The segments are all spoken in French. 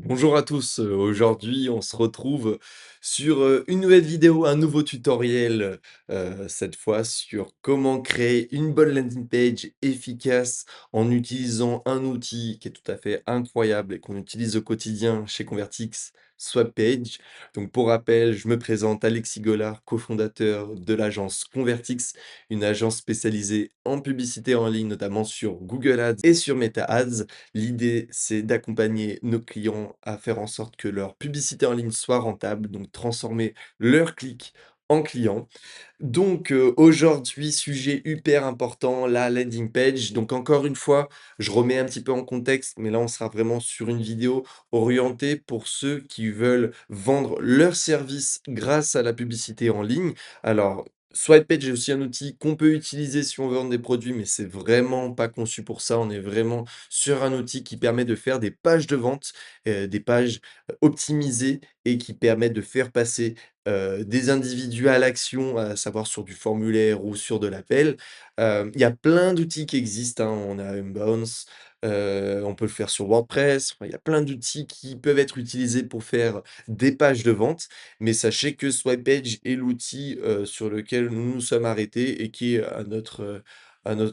Bonjour à tous, aujourd'hui on se retrouve sur, une nouvelle vidéo, un nouveau tutoriel, cette fois sur comment créer une bonne landing page efficace en utilisant un outil qui est tout à fait incroyable et qu'on utilise au quotidien chez Convertix, Swappage. Donc pour rappel, je me présente Alexis Gollard, cofondateur de l'agence Convertix, une agence spécialisée en publicité en ligne, notamment sur Google Ads et sur Meta Ads. L'idée, c'est d'accompagner nos clients à faire en sorte que leur publicité en ligne soit rentable, donc transformer leurs clics en clients. Donc, aujourd'hui, sujet hyper important, la landing page. Donc encore une fois, je remets un petit peu en contexte, mais là, on sera vraiment sur une vidéo orientée pour ceux qui veulent vendre leurs services grâce à la publicité en ligne. Alors, Swipe est aussi un outil qu'on peut utiliser si on veut vendre des produits, mais c'est vraiment pas conçu pour ça. On est vraiment sur un outil qui permet de faire des pages de vente, des pages, optimisées et qui permettent de faire passer des individus à l'action, à savoir sur du formulaire ou sur de l'appel. Il y a plein d'outils qui existent, hein. On a Unbounce, on peut le faire sur WordPress, enfin, il y a plein d'outils qui peuvent être utilisés pour faire des pages de vente. Mais sachez que Swipeage est l'outil, sur lequel nous nous sommes arrêtés et qui est à notre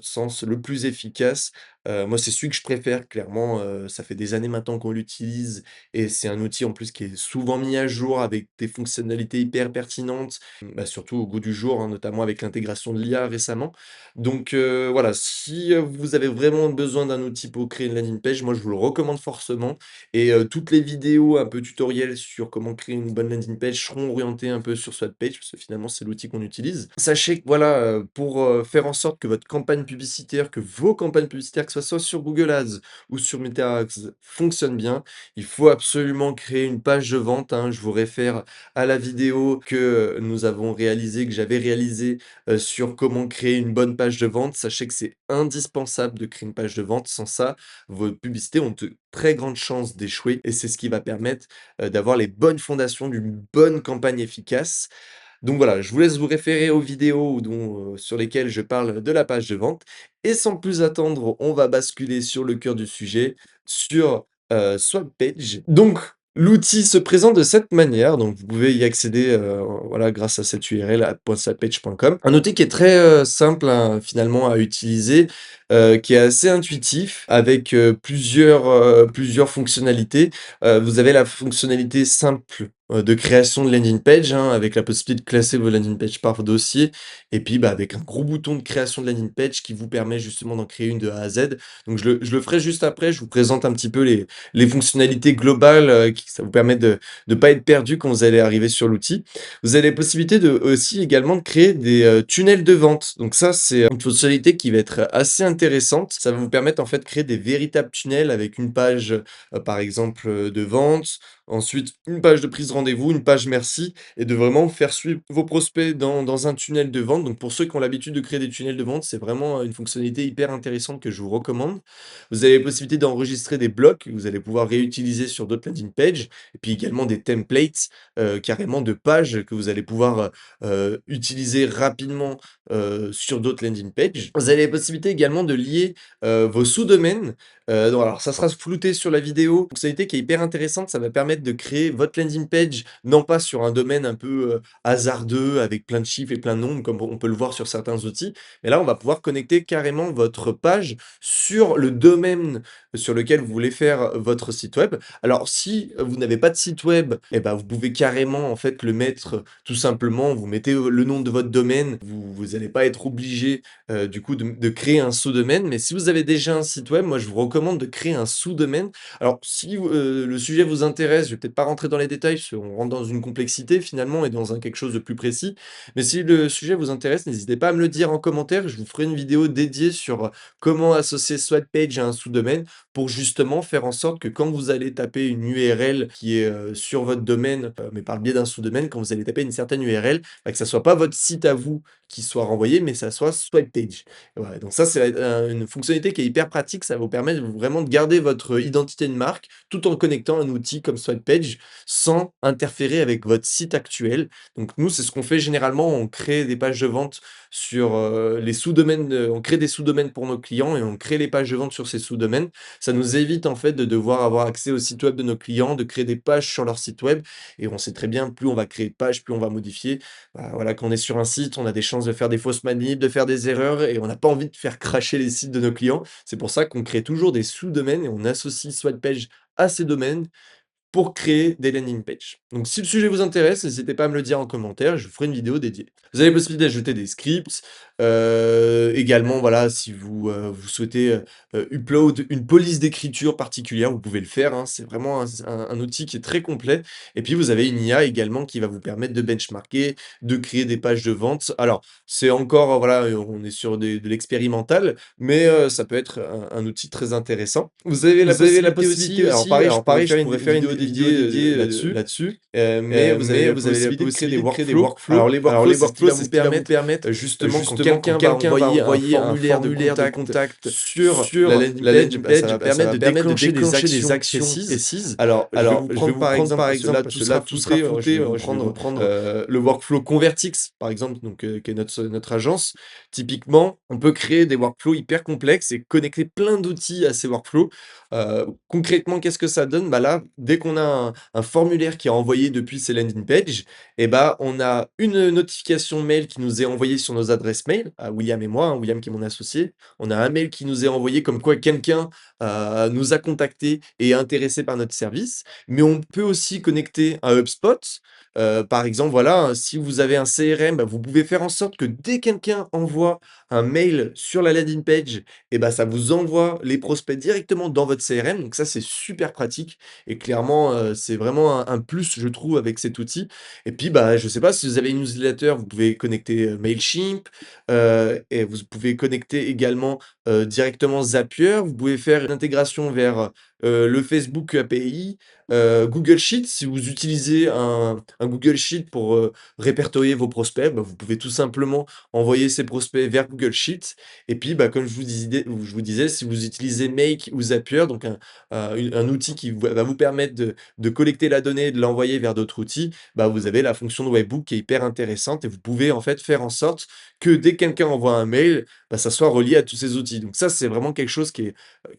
sens le plus efficace. Moi, c'est celui que je préfère clairement, ça fait des années maintenant qu'on l'utilise et c'est un outil en plus qui est souvent mis à jour avec des fonctionnalités hyper pertinentes, bah, surtout au goût du jour, hein, notamment avec l'intégration de l'IA récemment. Donc voilà, si, vous avez vraiment besoin d'un outil pour créer une landing page, moi je vous le recommande forcément et toutes les vidéos un peu tutoriels sur comment créer une bonne landing page seront orientées un peu sur Page parce que finalement c'est l'outil qu'on utilise. Sachez que voilà, pour, faire en sorte que votre campagne publicitaire, que vos campagnes publicitaires, que ce soit sur Google Ads ou sur Meta Ads fonctionnent bien, il faut absolument créer une page de vente, hein. Je vous réfère à la vidéo que nous avons réalisée, que j'avais réalisée, sur comment créer une bonne page de vente. Sachez que c'est indispensable de créer une page de vente. Sans ça, vos publicités ont de très grandes chances d'échouer et c'est ce qui va permettre, d'avoir les bonnes fondations d'une bonne campagne efficace. Donc voilà, je vous laisse vous référer aux vidéos sur lesquelles je parle de la page de vente et sans plus attendre, on va basculer sur le cœur du sujet, sur, Swappage. Donc l'outil se présente de cette manière, donc vous pouvez y accéder, voilà, grâce à cette URL à .swappage.com. Un outil qui est très, simple, hein, finalement à utiliser, qui est assez intuitif avec, plusieurs fonctionnalités. Vous avez la fonctionnalité simple de création de landing page, hein, avec la possibilité de classer vos landing pages par dossier et puis, bah, avec un gros bouton de création de landing page qui vous permet justement d'en créer une de A à Z. Donc je le ferai juste après, je vous présente un petit peu les fonctionnalités globales, qui ça vous permet de pas être perdu quand vous allez arriver sur l'outil. Vous avez la possibilité de aussi également de créer des, tunnels de vente. Donc ça, c'est une fonctionnalité qui va être assez intéressante. Ça va vous permettre en fait de créer des véritables tunnels avec une page, par exemple, de vente, ensuite, une page de prise de rendez-vous, une page merci et de vraiment faire suivre vos prospects dans un tunnel de vente. Donc pour ceux qui ont l'habitude de créer des tunnels de vente, c'est vraiment, une fonctionnalité hyper intéressante que je vous recommande. Vous avez la possibilité d'enregistrer des blocs que vous allez pouvoir réutiliser sur d'autres landing pages et puis également des templates, carrément de pages que vous allez pouvoir, utiliser rapidement, sur d'autres landing pages. Vous avez la possibilité également de lier, vos sous-domaines. Donc alors ça sera flouté sur la vidéo. Fonctionnalité qui est hyper intéressante, ça va permettre de créer votre landing page, non pas sur un domaine un peu, hasardeux avec plein de chiffres et plein de nombres comme on peut le voir sur certains outils. Mais là, on va pouvoir connecter carrément votre page sur le domaine sur lequel vous voulez faire votre site web. Alors si, vous n'avez pas de site web et ben, vous pouvez carrément en fait le mettre, tout simplement, vous mettez, le nom de votre domaine, vous allez pas être obligé, du coup de créer un sous-domaine. Mais si vous avez déjà un site web, moi je vous recommande de créer un sous-domaine. Alors si, le sujet vous intéresse, je vais peut-être pas rentrer dans les détails, parce qu'on rentre dans une complexité finalement et dans un quelque chose de plus précis. Mais si le sujet vous intéresse, n'hésitez pas à me le dire en commentaire, je vous ferai une vidéo dédiée sur, comment associer Page à un sous-domaine pour justement faire en sorte que quand vous allez taper une URL qui est, sur votre domaine, mais par le biais d'un sous-domaine, quand vous allez taper une certaine URL, bah, que ça soit pas votre site à vous qui soit renvoyé, mais ça soit swipe page. Et voilà, donc ça, c'est une fonctionnalité qui est hyper pratique. Ça va vous permettre vraiment de garder votre identité de marque, tout en connectant un outil comme swipe page, sans interférer avec votre site actuel. Donc nous, c'est ce qu'on fait généralement, on crée des pages de vente sur, les sous-domaines, on crée des sous-domaines pour nos clients et on crée les pages de vente sur ces sous-domaines. Ça nous évite en fait de devoir avoir accès au site web de nos clients, de créer des pages sur leur site web et on sait très bien, plus on va créer de pages, plus on va modifier. Bah, voilà, quand on est sur un site, on a des chances de faire des fausses manips, de faire des erreurs et on n'a pas envie de faire crasher les sites de nos clients. C'est pour ça qu'on crée toujours des sous-domaines et on associe Swadpage à ces domaines pour créer des landing pages. Donc si le sujet vous intéresse, n'hésitez pas à me le dire en commentaire, je vous ferai une vidéo dédiée. Vous avez la possibilité d'ajouter des scripts, également voilà, si vous, vous souhaitez, upload une police d'écriture particulière, vous pouvez le faire, hein. C'est vraiment un outil qui est très complet et puis vous avez une IA également qui va vous permettre de benchmarker, de créer des pages de vente. Alors c'est encore, voilà, on est sur de l'expérimental, mais ça peut être un outil très intéressant. Vous avez la possibilité aussi, alors pareil, je pourrais faire une vidéo dédiée, là-dessus, mais vous avez la possibilité de créer des workflows. Alors les workflows, c'est ce qui va vous permettre, justement, quand quelqu'un va envoyer un formulaire de contact sur la landing page, ça va permettre de déclencher des actions précises. Alors je vais vous prendre par exemple, parce que là tout sera flouté, je vais vous prendre le workflow Convertix, par exemple, donc qui est notre agence. Typiquement, on peut créer des workflows hyper complexes et connecter plein d'outils à ces workflows. Concrètement, qu'est-ce que ça donne? Bah là, dès qu'on a un formulaire qui est envoyé depuis ces landing pages, et bah, on a une notification mail qui nous est envoyée sur nos adresses mail, à William et moi, hein, William qui est mon associé. On a un mail qui nous est envoyé comme quoi quelqu'un, nous a contactés et est intéressé par notre service. Mais on peut aussi connecter un HubSpot. Par exemple, voilà, si vous avez un CRM, bah, vous pouvez faire en sorte que dès quelqu'un envoie un mail sur la landing page, et bah, ça vous envoie les prospects directement dans votre CRM. Donc ça, c'est super pratique et clairement, c'est vraiment un plus, je trouve, avec cet outil. Et puis, bah, je sais pas, si vous avez une newsletter, vous pouvez connecter, Mailchimp, et vous pouvez connecter également, directement Zapier. Vous pouvez faire une intégration vers, le Facebook API, Google Sheets. Si vous utilisez un Google Sheet pour, répertorier vos prospects, bah, vous pouvez tout simplement envoyer ces prospects vers Google Sheets. Et puis, bah, comme je vous disais, si vous utilisez Make ou Zapier, donc un outil qui va vous permettre de collecter la donnée et de l'envoyer vers d'autres outils, bah, vous avez la fonction de webhook qui est hyper intéressante et vous pouvez en fait faire en sorte que dès que quelqu'un envoie un mail, bah, ça soit relié à tous ces outils. Donc ça, c'est vraiment quelque chose qui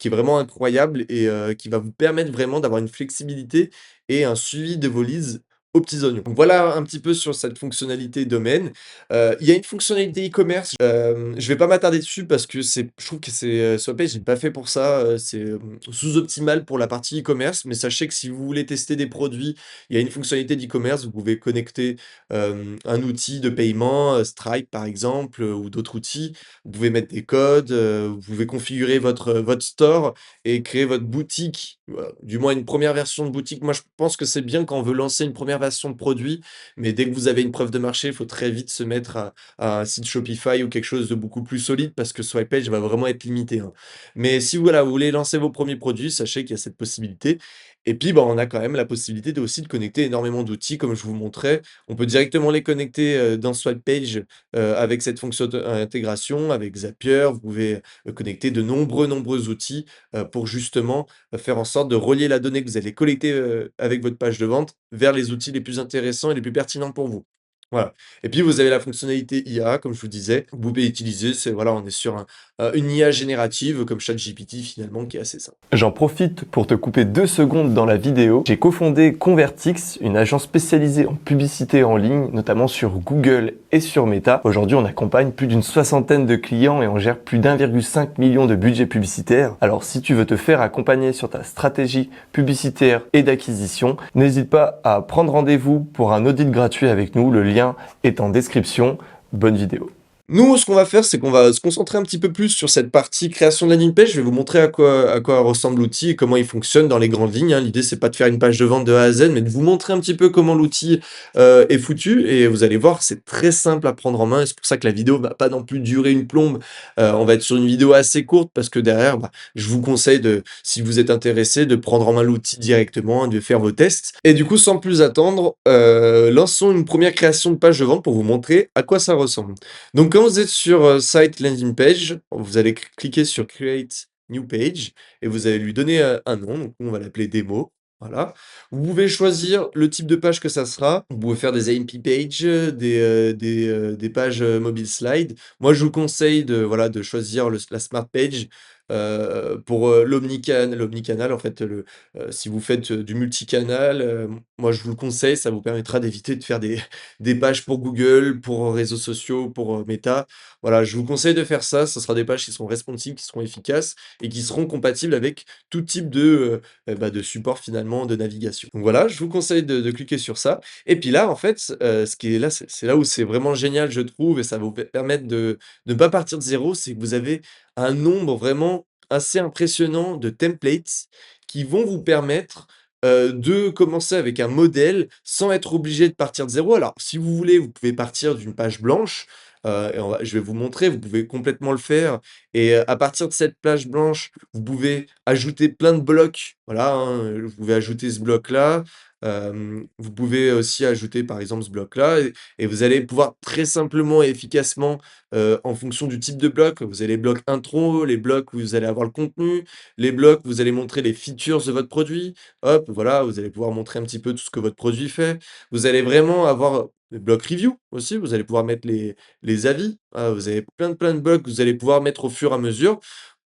est vraiment incroyable et qui va vous permettre vraiment d'avoir une flexibilité et un suivi de vos leads aux petits oignons. Donc voilà un petit peu sur cette fonctionnalité domaine. Il y a une fonctionnalité e-commerce, je vais pas m'attarder dessus parce que je trouve que Swapage n'est pas fait pour ça, c'est, sous-optimal pour la partie e-commerce, mais sachez que si vous voulez tester des produits, il y a une fonctionnalité d'e-commerce, vous pouvez connecter, un outil de paiement, Stripe par exemple, ou d'autres outils. Vous pouvez mettre des codes, vous pouvez configurer votre store et créer votre boutique, du moins une première version de boutique. Moi, je pense que c'est bien quand on veut lancer une première version de produit, mais dès que vous avez une preuve de marché, il faut très vite se mettre à un site Shopify ou quelque chose de beaucoup plus solide parce que Swipeage va vraiment être limité, hein. Mais si voilà, vous voulez lancer vos premiers produits, sachez qu'il y a cette possibilité. Et puis, bah, on a quand même la possibilité de aussi de connecter énormément d'outils comme je vous montrais. On peut directement les connecter, dans Swipeage, avec cette fonction intégration, avec Zapier. Vous pouvez, connecter de nombreux outils, pour justement, faire en sorte de relier la donnée que vous allez collecter, avec votre page de vente vers les outils les plus intéressants et les plus pertinents pour vous. Voilà. Et puis vous avez la fonctionnalité IA, comme je vous disais, que vous pouvez utiliser. C'est voilà, on est sur une IA générative comme ChatGPT finalement, qui est assez simple. J'en profite pour te couper 2 secondes dans la vidéo. J'ai cofondé Convertix, une agence spécialisée en publicité en ligne, notamment sur Google et sur Meta. Aujourd'hui, on accompagne plus d'une soixantaine de clients et on gère plus d'1,5 million de budget publicitaire. Alors si tu veux te faire accompagner sur ta stratégie publicitaire et d'acquisition, n'hésite pas à prendre rendez-vous pour un audit gratuit avec nous. Le lien est en description. Bonne vidéo. Nous, ce qu'on va faire, c'est qu'on va se concentrer un petit peu plus sur cette partie création de landing page. Je vais vous montrer à quoi ressemble l'outil et comment il fonctionne dans les grandes lignes, hein. L'idée, c'est pas de faire une page de vente de A à Z, mais de vous montrer un petit peu comment l'outil, est foutu et vous allez voir, c'est très simple à prendre en main et c'est pour ça que la vidéo va pas non plus durer une plombe. On va être sur une vidéo assez courte parce que derrière, bah, je vous conseille de, si vous êtes intéressé, de prendre en main l'outil directement et de faire vos tests. Et du coup, sans plus attendre, lançons une première création de page de vente pour vous montrer à quoi ça ressemble. Donc, quand vous êtes sur Site Landing Page, vous allez cliquer sur Create New Page et vous allez lui donner un nom. Donc, nous, on va l'appeler démo. Voilà. Vous pouvez choisir le type de page que ça sera. Vous pouvez faire des AMP pages, des pages mobile slide. Moi, je vous conseille de, voilà, de choisir la Smart Page pour l'omnicanal. En fait, si vous faites du multicanal, moi, je vous le conseille. Ça vous permettra d'éviter de faire des pages pour Google, pour réseaux sociaux, pour Meta. Voilà, je vous conseille de faire ça. Ce sera des pages qui seront responsives, qui seront efficaces et qui seront compatibles avec tout type de support finalement de navigation. Donc voilà, je vous conseille de cliquer sur ça. Et puis là, en fait, ce qui est là, c'est là où c'est vraiment génial, je trouve, et ça va vous permettre de ne pas partir de zéro, c'est que vous avez un nombre vraiment assez impressionnant de templates qui vont vous permettre de commencer avec un modèle sans être obligé de partir de zéro. Alors, si vous voulez, vous pouvez partir d'une page blanche, et je vais vous montrer, vous pouvez complètement le faire et à partir de cette page blanche, vous pouvez ajouter plein de blocs. Voilà, hein, vous pouvez ajouter ce bloc-là, vous pouvez aussi ajouter, par exemple, ce bloc-là et vous allez pouvoir très simplement et efficacement, en fonction du type de bloc, vous avez les blocs intro, les blocs où vous allez avoir le contenu, les blocs où vous allez montrer les features de votre produit. Hop, voilà, vous allez pouvoir montrer un petit peu tout ce que votre produit fait. Vous allez vraiment avoir les blocs review aussi, vous allez pouvoir mettre les avis. Ah, vous avez plein de blocs que vous allez pouvoir mettre au fur et à mesure.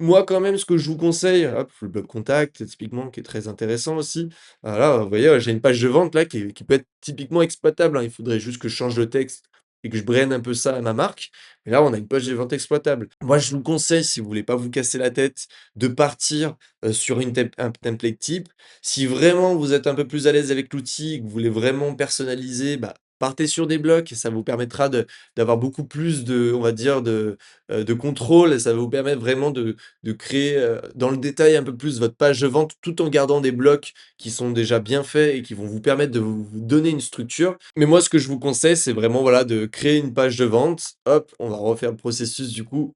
Moi, quand même, ce que je vous conseille, hop, le bloc contact, typiquement, qui est très intéressant aussi. Voilà, vous voyez, j'ai une page de vente là qui peut être typiquement exploitable, hein. Il faudrait juste que je change le texte et que je brande un peu ça à ma marque. Et là, on a une page de vente exploitable. Moi, je vous conseille, si vous voulez pas vous casser la tête, de partir sur un template type. Si vraiment vous êtes un peu plus à l'aise avec l'outil, que vous voulez vraiment personnaliser, bah, partez sur des blocs et ça vous permettra d'avoir beaucoup plus de, on va dire, de contrôle et ça va vous permettre vraiment de créer, dans le détail un peu plus votre page de vente, tout en gardant des blocs qui sont déjà bien faits et qui vont vous permettre de vous donner une structure. Mais moi, ce que je vous conseille, c'est vraiment, voilà, de créer une page de vente. Hop, on va refaire le processus du coup,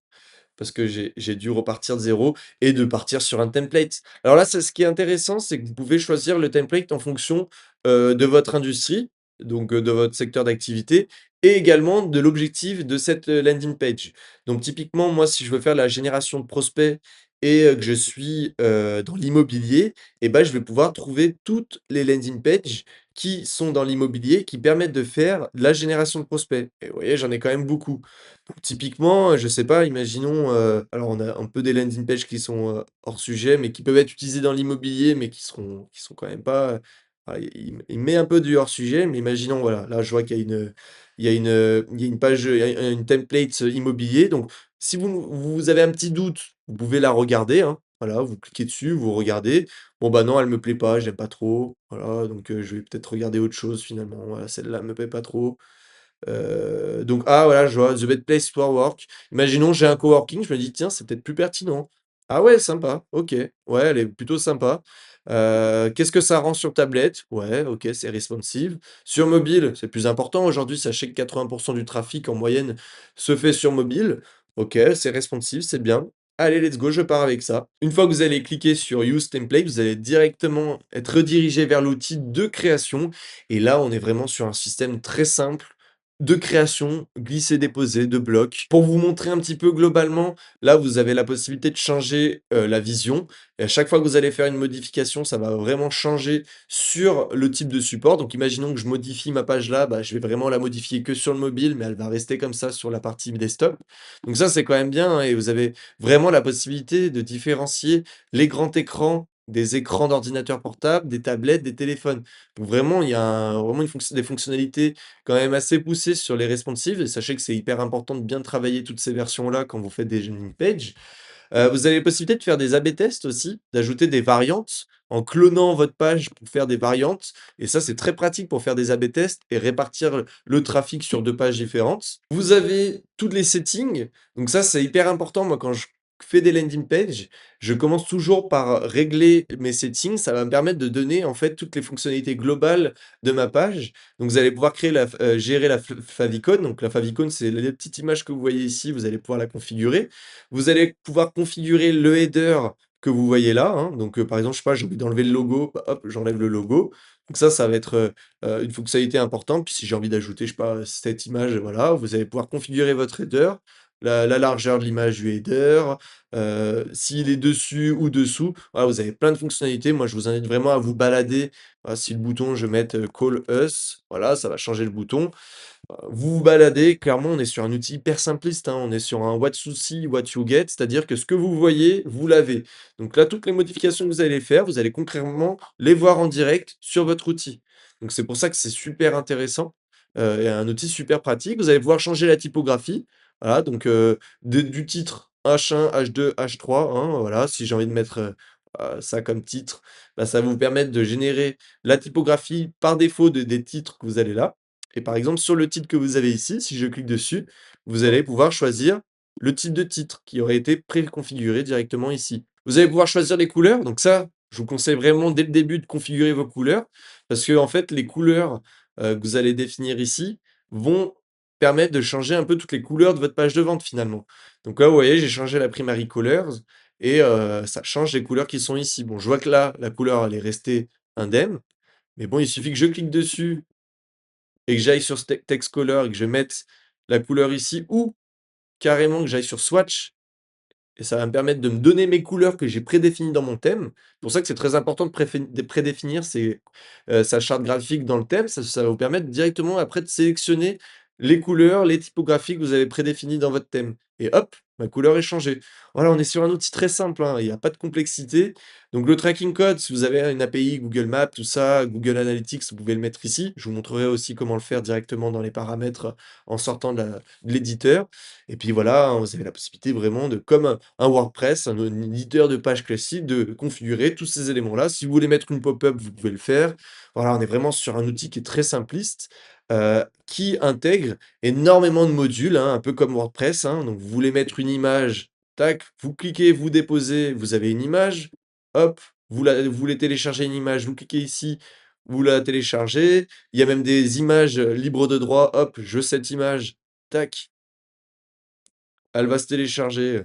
parce que j'ai dû repartir de zéro et de partir sur un template. Alors là, c'est ce qui est intéressant, c'est que vous pouvez choisir le template en fonction, de votre industrie, donc de votre secteur d'activité et également de l'objectif de cette, landing page. Donc typiquement, moi, si je veux faire la génération de prospects et que je suis, dans l'immobilier et ben je vais pouvoir trouver toutes les landing pages qui sont dans l'immobilier, qui permettent de faire de la génération de prospects et vous voyez, j'en ai quand même beaucoup. Typiquement, je sais pas, imaginons, alors on a un peu des landing pages qui sont, hors sujet, mais qui peuvent être utilisées dans l'immobilier, mais qui sont quand même pas, voilà, il met un peu du hors sujet, mais imaginons, voilà, là je vois qu'il y a une page, il y a une template, immobilier, donc si vous avez un petit doute, vous pouvez la regarder, hein. Voilà, vous cliquez dessus, vous regardez. Bon, bah, non, elle me plaît pas, j'aime pas trop, voilà, donc je vais peut-être regarder autre chose finalement. Voilà, celle-là me plaît pas trop. Donc ah voilà, je vois, The Best Place for Work. Imaginons, j'ai un coworking, je me dis: «Tiens, c'est peut-être plus pertinent». Ah ouais, sympa, OK. Ouais, elle est plutôt sympa. Qu'est-ce que ça rend sur tablette? Ouais, OK, c'est responsive. Sur mobile, c'est plus important aujourd'hui, sachez que 80 du trafic en moyenne se fait sur mobile. OK, c'est responsive, c'est bien. Allez, let's go, je pars avec ça. Une fois que vous allez cliquer sur Use Template, vous allez directement être redirigé vers l'outil de création et là, on est vraiment sur un système très simple de création, glisser-déposer, de blocs. Pour vous montrer un petit peu globalement, là, vous avez la possibilité de changer, la vision et à chaque fois que vous allez faire une modification, ça va vraiment changer sur le type de support. Donc imaginons que je modifie ma page là, bah, je vais vraiment la modifier que sur le mobile, mais elle va rester comme ça sur la partie desktop. Donc ça, c'est quand même bien, hein, et vous avez vraiment la possibilité de différencier les grands écrans des écrans d'ordinateurs portables, des tablettes, des téléphones. Donc vraiment, il y a vraiment des fonctionnalités quand même assez poussé sur les responsives et sachez que c'est hyper important de bien travailler toutes ces versions-là quand vous faites des landing pages. Vous avez la possibilité de faire des AB tests aussi, d'ajouter des variantes en clonant votre page pour faire des variantes et ça, c'est très pratique pour faire des AB tests et répartir le trafic sur 2 pages différentes. Vous avez toutes les settings, donc ça, c'est hyper important. Moi, quand je fais des landing pages, je commence toujours par régler mes settings. Ça va me permettre de donner, en fait, toutes les fonctionnalités globales de ma page. Donc vous allez pouvoir créer gérer la favicon. Donc la favicon, c'est la petite image que vous voyez ici, vous allez pouvoir la configurer. Vous allez pouvoir configurer le header que vous voyez là, hein. Donc, par exemple, je sais pas, j'ai envie d'enlever le logo, bah, hop, j'enlève le logo. Donc ça va être, une fonctionnalité importante. Puis si j'ai envie d'ajouter, je sais pas, cette image, voilà, vous allez pouvoir configurer votre header, la largeur de l'image du header, s'il est dessus ou dessous. Voilà, vous avez plein de fonctionnalités. Moi, je vous invite vraiment à vous balader. Voilà, si le bouton, je vais mettre, Call Us, voilà, ça va changer le bouton. Vous vous baladez, clairement, on est sur un outil hyper simpliste, hein. On est sur un what you see, what you get, c'est-à-dire que ce que vous voyez, vous l'avez. Donc là, toutes les modifications que vous allez faire, vous allez concrètement les voir en direct sur votre outil. Donc c'est pour ça que c'est super intéressant, et un outil super pratique. Vous allez pouvoir changer la typographie, voilà, donc du titre H1, H2, H3, hein, voilà. Si j'ai envie de mettre, ça comme titre, bah, ça va vous permettre de générer la typographie par défaut des titres que vous avez là. Et par exemple, sur le titre que vous avez ici, si je clique dessus, vous allez pouvoir choisir le type de titre qui aurait été préconfiguré directement ici. Vous allez pouvoir choisir les couleurs. Donc ça, je vous conseille vraiment dès le début de configurer vos couleurs parce que en fait, les couleurs que vous allez définir ici vont permettre de changer un peu toutes les couleurs de votre page de vente finalement. Donc là, vous voyez, j'ai changé la primary colors et ça change les couleurs qui sont ici. Bon, je vois que là, la couleur, elle est restée indemne. Mais bon, il suffit que je clique dessus et que j'aille sur text color et que je mette la couleur ici ou carrément que j'aille sur swatch et ça va me permettre de me donner mes couleurs que j'ai prédéfinies dans mon thème. C'est pour ça que c'est très important de prédéfinir sa charte graphique dans le thème. Ça va vous permettre directement après de sélectionner les couleurs, les typographies que vous avez prédéfinies dans votre thème. Et hop, ma couleur est changée. Voilà, on est sur un outil très simple, hein, il n'y a pas de complexité. Donc le tracking code, si vous avez une API Google Maps, tout ça, Google Analytics, vous pouvez le mettre ici. Je vous montrerai aussi comment le faire directement dans les paramètres en sortant de l'éditeur. Et puis voilà, hein, vous avez la possibilité vraiment de, comme un WordPress, un éditeur de page classique, de configurer tous ces éléments-là. Si vous voulez mettre une pop-up, vous pouvez le faire. Voilà, on est vraiment sur un outil qui est très simpliste, qui intègre énormément de modules, hein, un peu comme WordPress, hein. Donc vous voulez mettre une image, tac, vous cliquez, vous déposez, vous avez une image, hop, vous voulez télécharger une image, vous cliquez ici, vous la téléchargez. Il y a même des images, libres de droit, hop, je veux cette image, tac, elle va se télécharger.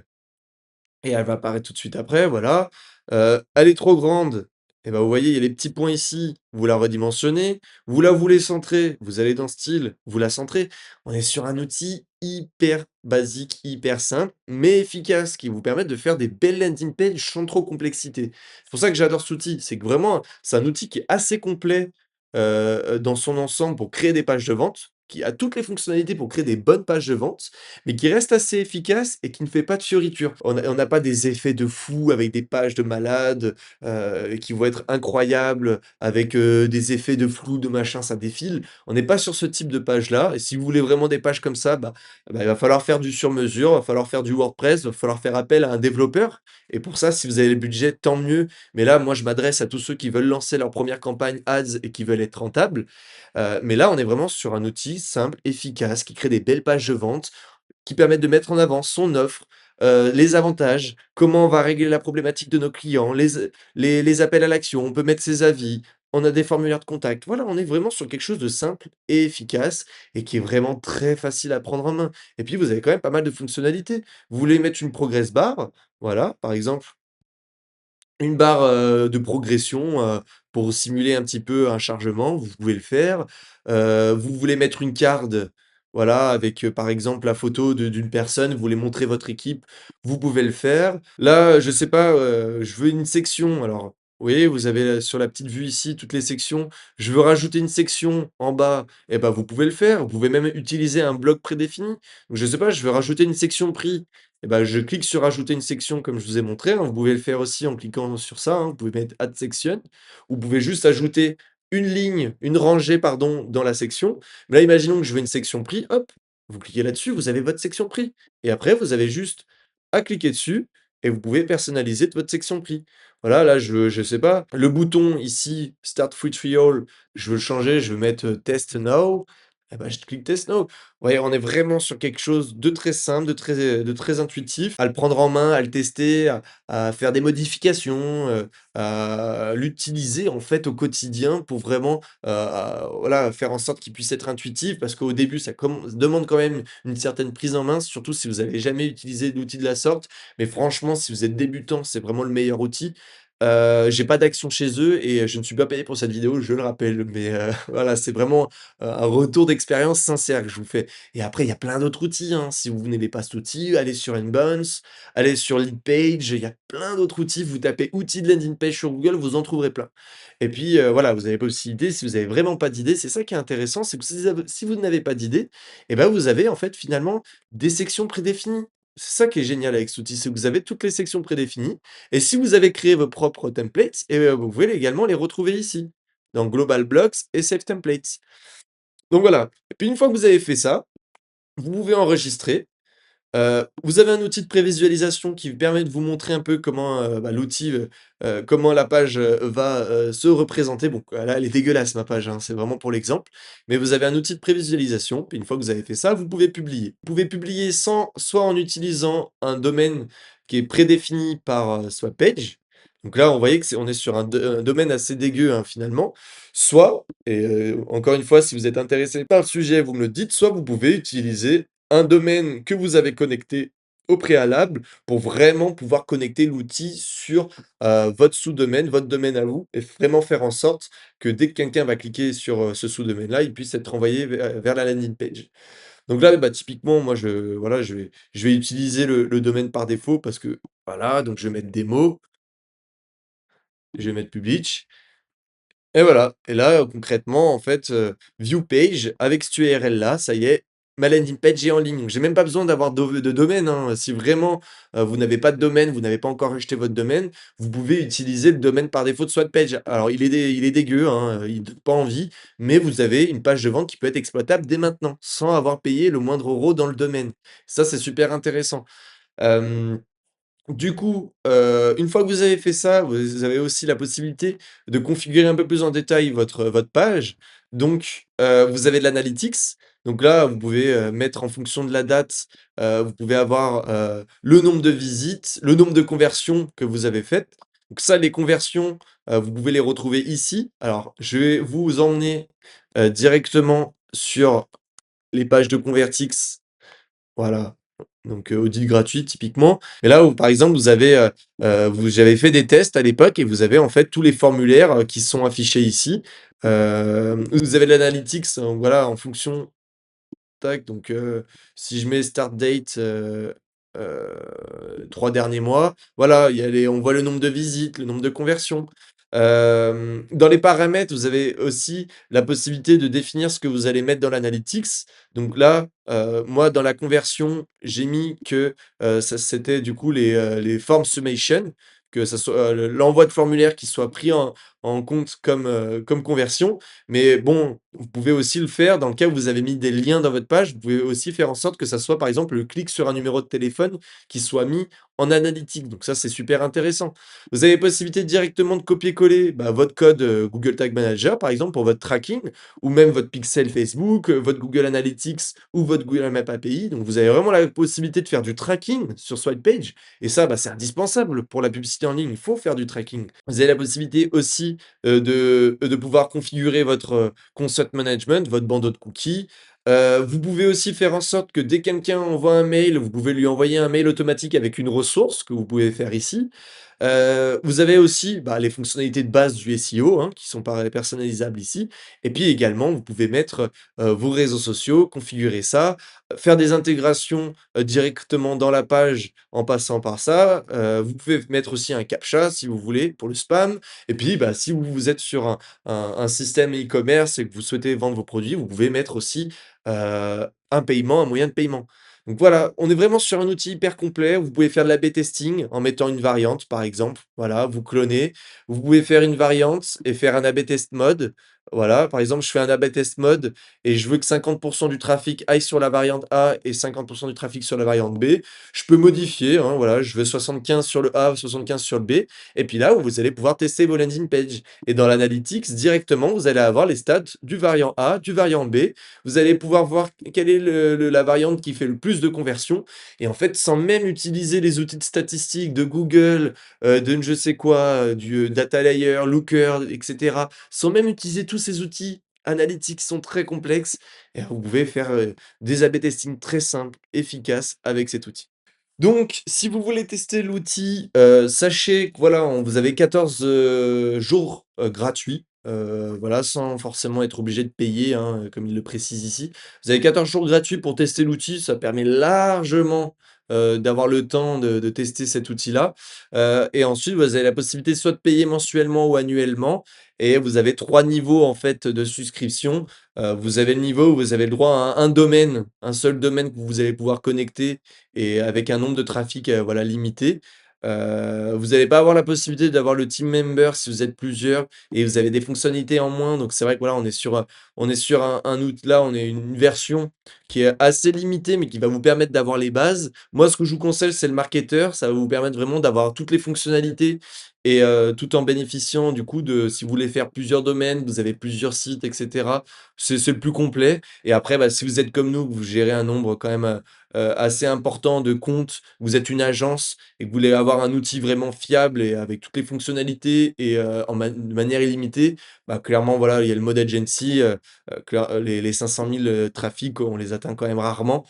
Et elle va apparaître tout de suite après, voilà. Elle est trop grande, et ben, vous voyez, il y a les petits points ici, vous la redimensionnez. Vous la voulez centrer, vous allez dans Style, vous la centrez. On est sur un outil hyper basique, hyper simple, mais efficace, qui vous permet de faire des belles landing pages sans trop complexité. C'est pour ça que j'adore cet outil, c'est que vraiment, c'est un outil qui est assez complet, dans son ensemble pour créer des pages de vente, qui a toutes les fonctionnalités pour créer des bonnes pages de vente, mais qui reste assez efficace et qui ne fait pas de fioritures. On n'a pas des effets de fou avec des pages de malades, qui vont être incroyables avec, des effets de flou, de machin, ça défile. On n'est pas sur ce type de page-là et si vous voulez vraiment des pages comme ça, il va falloir faire du sur mesure, il va falloir faire du WordPress, il va falloir faire appel à un développeur et pour ça, si vous avez le budget, tant mieux. Mais là, moi, je m'adresse à tous ceux qui veulent lancer leur première campagne ads et qui veulent être rentables. Mais là, on est vraiment sur un outil simple, efficace, qui crée des belles pages de vente qui permettent de mettre en avant son offre, les avantages, comment on va régler la problématique de nos clients, les appels à l'action, on peut mettre ses avis, on a des formulaires de contact. Voilà, on est vraiment sur quelque chose de simple et efficace et qui est vraiment très facile à prendre en main. Et puis vous avez quand même pas mal de fonctionnalités. Vous voulez mettre une progress bar, voilà, par exemple une barre, de progression, pour simuler un petit peu un chargement, vous pouvez le faire. Vous voulez mettre une card, voilà, avec, par exemple, la photo d'une personne, vous voulez montrer votre équipe, vous pouvez le faire. Là, je sais pas, je veux une section, alors, vous voyez, vous avez, sur la petite vue ici, toutes les sections. Je veux rajouter une section en bas, et ben, vous pouvez le faire. Vous pouvez même utiliser un bloc prédéfini. Donc je sais pas, je veux rajouter une section prix. Et ben, je clique sur ajouter une section comme je vous ai montré, hein. Vous pouvez le faire aussi en cliquant sur ça, hein. Vous pouvez mettre add section. Vous pouvez juste ajouter une ligne, une rangée, pardon, dans la section. Mais là, imaginons que je veux une section prix, hop, vous cliquez là-dessus, vous avez votre section prix. Et après, vous avez juste à cliquer dessus et vous pouvez personnaliser votre section prix. Voilà, là, je sais pas, le bouton ici, Start Free Trial, je veux le changer, je veux mettre, Test Now, et ben je clique Test Now. Vous voyez, on est vraiment sur quelque chose de très simple, de très intuitif, à le prendre en main, à le tester, à faire des modifications, à l'utiliser, en fait, au quotidien pour vraiment, voilà, faire en sorte qu'il puisse être intuitif. Parce qu'au début, ça demande quand même une certaine prise en main, surtout si vous avez jamais utilisé d'outil de la sorte. Mais franchement, si vous êtes débutant, c'est vraiment le meilleur outil. J'ai pas d'action chez eux et je ne suis pas payé pour cette vidéo, je le rappelle. Mais, voilà, c'est vraiment, un retour d'expérience sincère que je vous fais. Et après, il y a plein d'autres outils, hein. Si vous n'aimez pas cet outil, allez sur Nbounce, allez sur Leadpage, il y a plein d'autres outils. Vous tapez «outils de landing page» sur Google, vous en trouverez plein. Et puis, voilà, vous avez pas aussi d'idées. Si vous avez vraiment pas d'idées, c'est ça qui est intéressant, c'est que si vous n'avez pas d'idées, et ben, vous avez en fait finalement des sections prédéfinies. C'est ça qui est génial avec cet outil, c'est que vous avez toutes les sections prédéfinies et si vous avez créé vos propres templates, et vous pouvez également les retrouver ici, dans Global Blocks et Save Templates. Donc voilà, et puis une fois que vous avez fait ça, vous pouvez enregistrer. Vous avez un outil de prévisualisation qui permet de vous montrer un peu comment, l'outil, comment la page, va, se représenter. Bon, là, elle est dégueulasse ma page, hein, c'est vraiment pour l'exemple. Mais vous avez un outil de prévisualisation, puis une fois que vous avez fait ça, vous pouvez publier. Vous pouvez publier soit en utilisant un domaine qui est prédéfini par, Swapage. Donc là, on voyait que on est sur un domaine assez dégueu, hein, finalement. Soit, et encore une fois, si vous êtes intéressé par le sujet, vous me le dites, soit vous pouvez utiliser un domaine que vous avez connecté au préalable pour vraiment pouvoir connecter l'outil sur, votre sous-domaine, votre domaine à vous et vraiment faire en sorte que dès que quelqu'un va cliquer sur, ce sous-domaine-là, il puisse être envoyé vers la landing page. Donc là, bah, typiquement, moi, voilà, je vais utiliser le domaine par défaut parce que voilà, donc je vais mettre démo, je vais mettre publish. Et voilà, et là, concrètement, en fait, view page avec cette URL-là, ça y est, ma landing page est en ligne. Donc j'ai même pas besoin d'avoir de domaine, hein. Si vraiment, vous n'avez pas de domaine, vous n'avez pas encore acheté votre domaine, vous pouvez utiliser le domaine par défaut de Swapage. Alors il est dégueu, hein, il donne pas envie, mais vous avez une page de vente qui peut être exploitable dès maintenant, sans avoir payé le moindre euro dans le domaine. Ça, c'est super intéressant. Hem Du coup, une fois que vous avez fait ça, vous avez aussi la possibilité de configurer un peu plus en détail votre page. Donc, vous avez de l'analytics. Donc là, vous pouvez, mettre en fonction de la date, vous pouvez avoir, le nombre de visites, le nombre de conversions que vous avez faites. Donc ça, les conversions, vous pouvez les retrouver ici. Alors, je vais vous emmener, directement sur les pages de Convertix. Voilà, donc audit gratuit typiquement. Et là où par exemple vous avez, j'avais fait des tests à l'époque et vous avez en fait tous les formulaires, qui sont affichés ici. Vous avez l'analytics, voilà en fonction tac donc si je mets start date, 3 derniers mois, voilà, il y a on voit le nombre de visites, le nombre de conversions. Dans les paramètres, vous avez aussi la possibilité de définir ce que vous allez mettre dans l'analytics. Donc là, moi dans la conversion, j'ai mis que, ça c'était du coup les form summation, que ça soit, l'envoi de formulaire qui soit pris en compte comme, comme conversion. Mais bon, vous pouvez aussi le faire dans le cas où vous avez mis des liens dans votre page. Vous pouvez aussi faire en sorte que ça soit, par exemple, le clic sur un numéro de téléphone qui soit mis en analytique. Donc ça, c'est super intéressant. Vous avez possibilité directement de copier-coller, bah, votre code, Google Tag Manager, par exemple, pour votre tracking ou même votre pixel Facebook, votre Google Analytics ou votre Google Maps API. Donc vous avez vraiment la possibilité de faire du tracking sur Swipepage et ça, bah, c'est indispensable pour la publicité en ligne. Il faut faire du tracking. Vous avez la possibilité aussi, de pouvoir configurer votre, consent management, votre bandeau de cookies. Vous pouvez aussi faire en sorte que dès que quelqu'un envoie un mail, vous pouvez lui envoyer un mail automatique avec une ressource que vous pouvez faire ici. Vous avez aussi, bah, les fonctionnalités de base du SEO, hein, qui sont personnalisables ici et puis également vous pouvez mettre, vos réseaux sociaux, configurer ça, faire des intégrations, directement dans la page en passant par ça. Vous pouvez mettre aussi un captcha si vous voulez pour le spam et puis, bah, si vous êtes sur un système e-commerce et que vous souhaitez vendre vos produits, vous pouvez mettre aussi, un paiement, un moyen de paiement. Donc voilà, on est vraiment sur un outil hyper complet. Vous pouvez faire de l'A/B testing en mettant une variante, par exemple. Voilà, vous clonez. Vous pouvez faire une variante et faire un A/B test mode. Voilà, par exemple, je fais un A/B test mode et je veux que 50 du trafic aille sur la variante A et 50 du trafic sur la variante B. Je peux modifier, hein, voilà, je veux 75 sur le A, 75 sur le B et puis là, vous allez pouvoir tester vos landing pages et dans l'analytics, directement, vous allez avoir les stats du variant A, du variant B. Vous allez pouvoir voir quelle est la variante qui fait le plus de conversions et en fait, sans même utiliser les outils de statistiques de Google, de je sais quoi, du data layer, Looker, etc. Sans même utiliser tous ces outils analytiques qui sont très complexes, et vous pouvez faire, des A/B testing très simples, efficaces avec cet outil. Donc, si vous voulez tester l'outil, sachez que voilà, vous avez 14 jours, gratuits, voilà, sans forcément être obligé de payer, hein, comme il le précise ici. Vous avez 14 jours gratuits pour tester l'outil, ça permet largement, d'avoir le temps de tester cet outil-là, et ensuite vous avez la possibilité soit de payer mensuellement ou annuellement et vous avez 3 niveaux en fait de souscription. Vous avez le niveau où vous avez le droit à un domaine, un seul domaine que vous allez pouvoir connecter et avec un nombre de trafic, voilà, limité. Vous allez pas avoir la possibilité d'avoir le team member si vous êtes plusieurs et vous avez des fonctionnalités en moins. Donc c'est vrai que voilà, on est sur un out là, on est une version qui est assez limitée, mais qui va vous permettre d'avoir les bases. Moi, ce que je vous conseille, c'est le marketeur. Ça va vous permettre vraiment d'avoir toutes les fonctionnalités et tout en bénéficiant du coup de si vous voulez faire plusieurs domaines, vous avez plusieurs sites et cetera, c'est le plus complet et après, bah, si vous êtes comme nous, vous gérez un nombre quand même, assez important de comptes, vous êtes une agence et que vous voulez avoir un outil vraiment fiable et avec toutes les fonctionnalités et de manière illimitée, bah, clairement, voilà, il y a le mode agency, les 500 000 trafics, on les atteint quand même rarement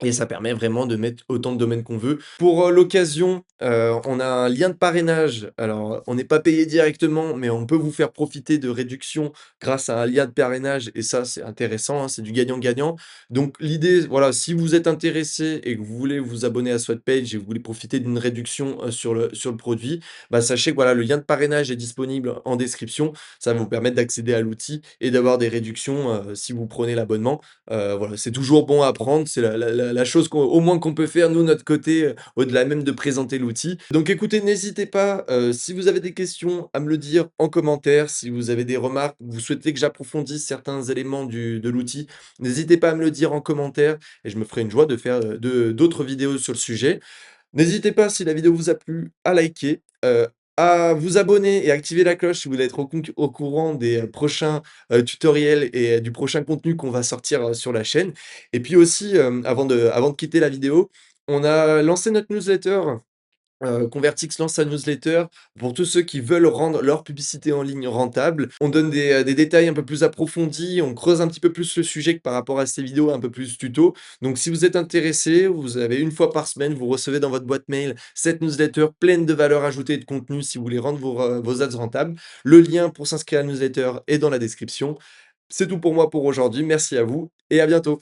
et ça permet vraiment de mettre autant de domaines qu'on veut. Pour, l'occasion, on a un lien de parrainage. Alors, on n'est pas payé directement, mais on peut vous faire profiter de réductions grâce à un lien de parrainage et ça, c'est intéressant, hein, c'est du gagnant-gagnant. Donc l'idée, voilà, si vous êtes intéressé et que vous voulez vous abonner à Sweatpage et vous voulez profiter d'une réduction, sur le produit, bah, sachez que, voilà, le lien de parrainage est disponible en description. Ça va vous permettre d'accéder à l'outil et d'avoir des réductions, si vous prenez l'abonnement. Voilà, c'est toujours bon à prendre, c'est la chose qu'on au moins qu'on peut faire nous, de notre côté, au-delà même de présenter l'outil. Donc écoutez, n'hésitez pas, si vous avez des questions, à me le dire en commentaire. Si vous avez des remarques, vous souhaitez que j'approfondisse certains éléments de l'outil, n'hésitez pas à me le dire en commentaire et je me ferai une joie de faire, d'autres vidéos sur le sujet. N'hésitez pas, si la vidéo vous a plu, à liker, à vous abonner et activer la cloche si vous voulez être au courant des, prochains, tutoriels et du prochain contenu qu'on va sortir, sur la chaîne. Et puis aussi, avant de quitter la vidéo, on a lancé notre newsletter. Convertix lance sa newsletter pour tous ceux qui veulent rendre leur publicité en ligne rentable. On donne des détails un peu plus approfondis, on creuse un petit peu plus le sujet que par rapport à ces vidéos un peu plus tuto. Donc si vous êtes intéressé, vous avez une fois par semaine, vous recevez dans votre boîte mail cette newsletter pleine de valeur ajoutée et de contenu si vous voulez rendre vos ads rentables. Le lien pour s'inscrire à la newsletter est dans la description. C'est tout pour moi pour aujourd'hui. Merci à vous et à bientôt.